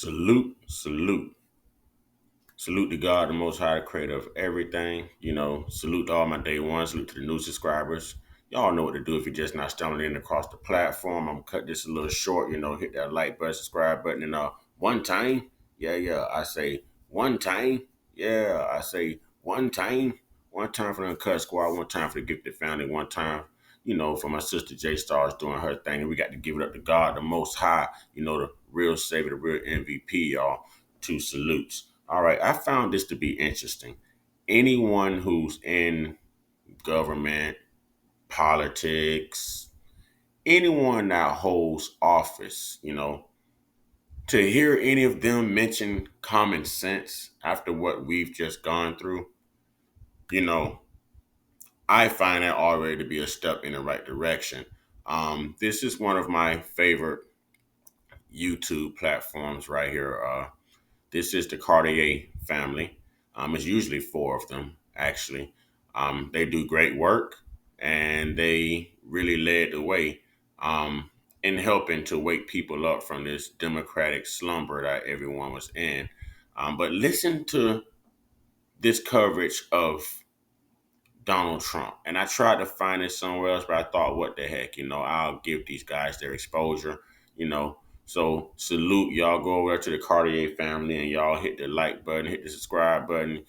Salute, salute. Salute to God, the Most High, the creator of everything. Salute to all my day ones. Salute to the new subscribers. Y'all know what to do if you're just not stumbling in across the platform. I'm gonna cut this a little short. Hit that like button, subscribe button, and one time. Yeah. I say one time. Yeah, I say one time. One time for the Uncut Squad. One time for the Gifted Family. One time, for my sister J Stars doing her thing, and we got to give it up to God, the Most High. The real Savior, the real MVP, y'all. Two salutes. All right, I found this to be interesting. Anyone who's in government, politics, anyone that holds office, to hear any of them mention common sense after what we've just gone through, you know, I find that already to be a step in the right direction. This is one of my favorite YouTube platforms right here. This is the Cartier family. It's usually four of them, actually. They do great work and they really led the way in helping to wake people up from this democratic slumber that everyone was in. But listen to this coverage of Donald Trump. And I tried to find it somewhere else, but I thought, what the heck, I'll give these guys their exposure, you know. So salute, y'all go over to the Cartier family and y'all hit the like button, hit the subscribe button.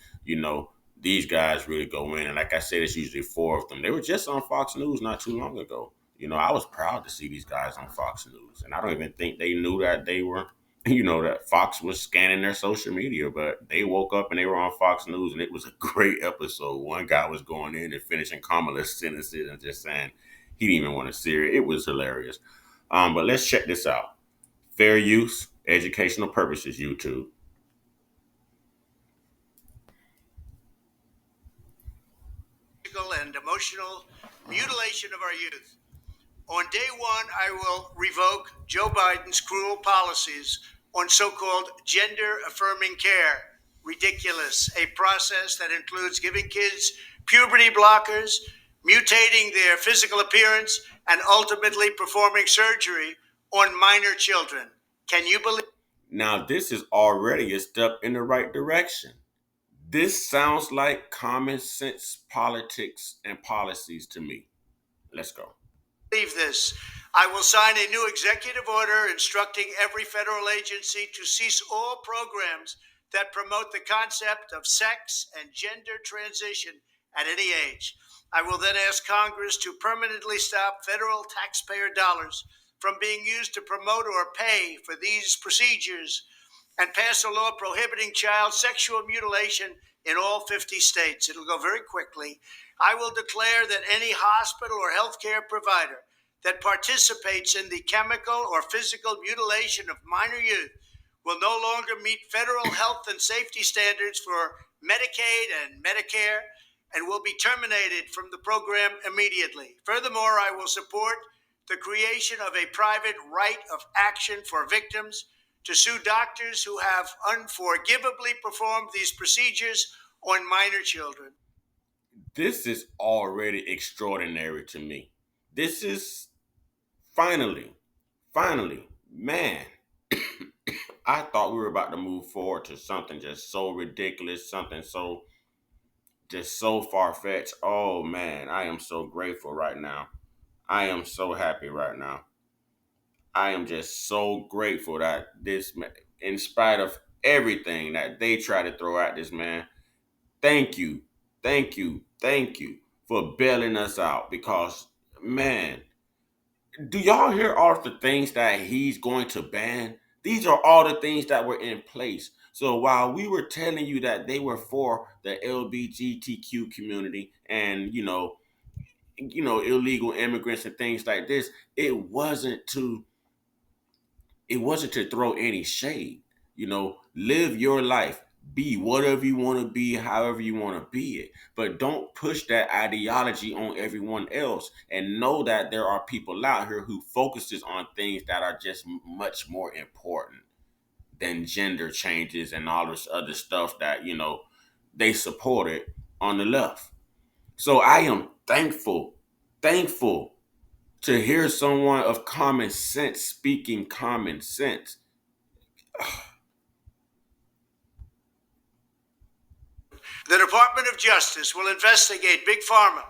These guys really go in. And like I said, it's usually four of them. They were just on Fox News not too long ago. I was proud to see these guys on Fox News. And I don't even think they knew that they were that Fox was scanning their social media, but they woke up and they were on Fox News and it was a great episode. One guy was going in and finishing Kamala's sentences and just saying he didn't even want to see it. It was hilarious. But let's check this out. Fair use, educational purposes, YouTube. And emotional mutilation of our youth. On day one, I will revoke Joe Biden's cruel policies on so-called gender-affirming care. Ridiculous. A process that includes giving kids puberty blockers, mutating their physical appearance, and ultimately performing surgery on minor children. Can you believe? Now, this is already a step in the right direction. This sounds like common sense politics and policies to me. Let's go. Believe this. I will sign a new executive order instructing every federal agency to cease all programs that promote the concept of sex and gender transition at any age. I will then ask Congress to permanently stop federal taxpayer dollars from being used to promote or pay for these procedures and pass a law prohibiting child sexual mutilation in all 50 states. It'll go very quickly. I will declare that any hospital or healthcare provider that participates in the chemical or physical mutilation of minor youth will no longer meet federal health and safety standards for Medicaid and Medicare and will be terminated from the program immediately. Furthermore, I will support the creation of a private right of action for victims to sue doctors who have unforgivably performed these procedures on minor children. This is already extraordinary to me. This is finally, man, I thought we were about to move forward to something just so ridiculous, something so just so far fetched. Oh man, I am so grateful right now. I am so happy right now. I am just so grateful that in spite of everything that they try to throw at this man, thank you, thank you for bailing us out because, man, do y'all hear all of the things that he's going to ban? These are all the things that were in place. So while we were telling you that they were for the LGBTQ community and illegal immigrants and things like this, it wasn't to throw any shade. Live your life. Be whatever you want to be, however you want to be it. But don't push that ideology on everyone else. And know that there are people out here who focuses on things that are just much more important than gender changes and all this other stuff that, they supported on the left. So I am thankful to hear someone of common sense speaking common sense. The Department of Justice will investigate Big Pharma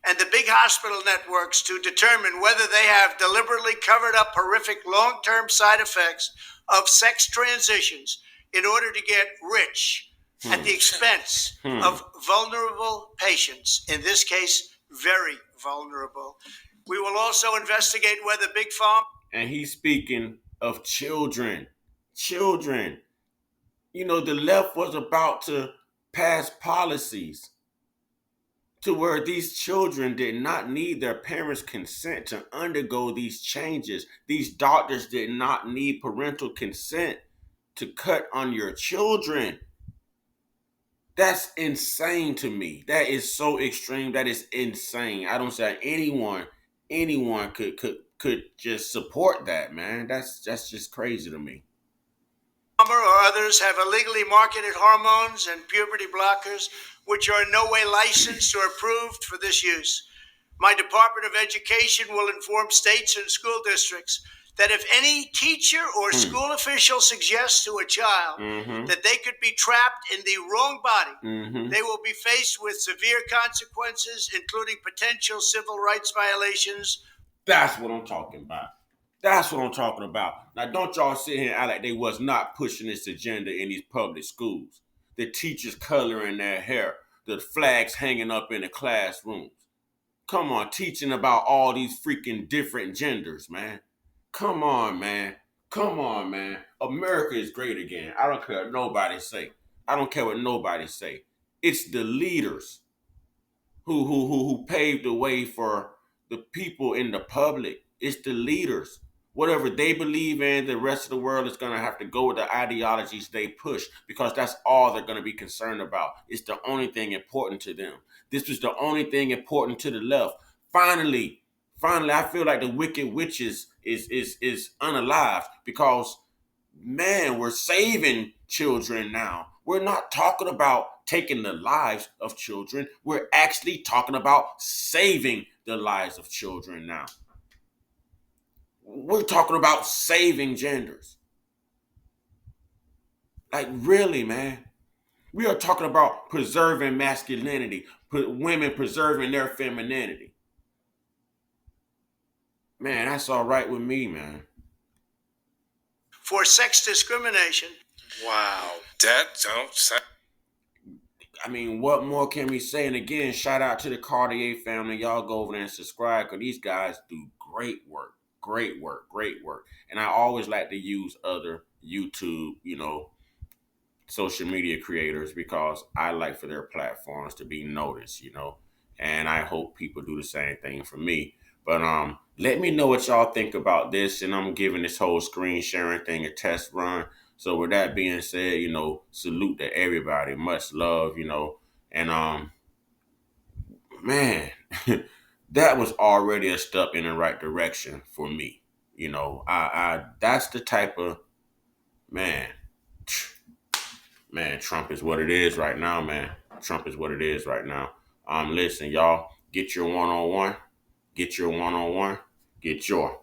and the big hospital networks to determine whether they have deliberately covered up horrific long term side effects of sex transitions in order to get rich at Hmm. the expense Hmm. of vulnerable patients, in this case, very vulnerable. We will also investigate whether Big Pharma. And he's speaking of children. Children. You know, the left was about to pass policies to where these children did not need their parents' consent to undergo these changes. These doctors did not need parental consent to cut on your children. That's insane to me. That is so extreme. That is insane. I don't say anyone could just support that, man. That's just crazy to me. Or others have illegally marketed hormones and puberty blockers, which are in no way licensed or approved for this use. My Department of Education will inform states and school districts that if any teacher or Hmm. school official suggests to a child Mm-hmm. that they could be trapped in the wrong body, Mm-hmm. they will be faced with severe consequences, including potential civil rights violations. That's what I'm talking about. That's what I'm talking about. Now, don't y'all sit here and act like they was not pushing this agenda in these public schools. The teachers coloring their hair, the flags hanging up in the classrooms. Come on, teaching about all these freaking different genders, man. Come on, man. Come on, man. America is great again. I don't care what nobody say. I don't care what nobody say. It's the leaders who paved the way for the people in the public. It's the leaders. Whatever they believe in, the rest of the world is gonna have to go with the ideologies they push because that's all they're gonna be concerned about. It's the only thing important to them. This was the only thing important to the left. Finally, finally, I feel like the wicked witches is unalived because man, we're saving children now. We're not talking about taking the lives of children. We're actually talking about saving the lives of children now. We're talking about saving genders. Like, really, man. We are talking about preserving masculinity, women preserving their femininity. Man, that's all right with me, man. For sex discrimination. Wow, that don't sound. I mean, what more can we say? And again, shout out to the Cartier family. Y'all go over there and subscribe because these guys do great work. Great work. Great work. And I always like to use other YouTube, social media creators because I like for their platforms to be noticed. And I hope people do the same thing for me. But let me know what y'all think about this. And I'm giving this whole screen sharing thing a test run. So with that being said, salute to everybody. Much love. And man, that was already a step in the right direction for me. I that's the type of man. Man, Trump is what it is right now, man. Trump is what it is right now. Listen, y'all, get your one on one, get your one on one, get your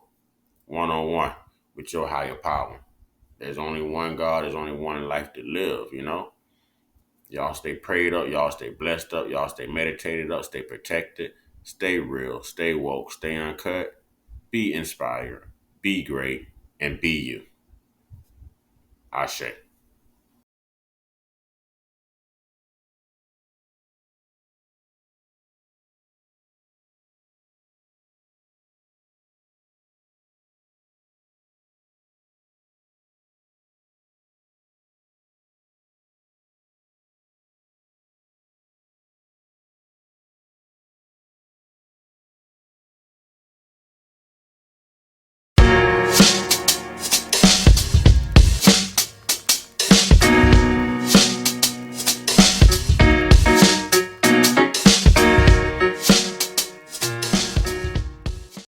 one on one with your higher power. There's only one God, there's only one life to live. Y'all stay prayed up, y'all stay blessed up, y'all stay meditated up, stay protected, stay real, stay woke, stay uncut, be inspired, be great, and be you. Ashe.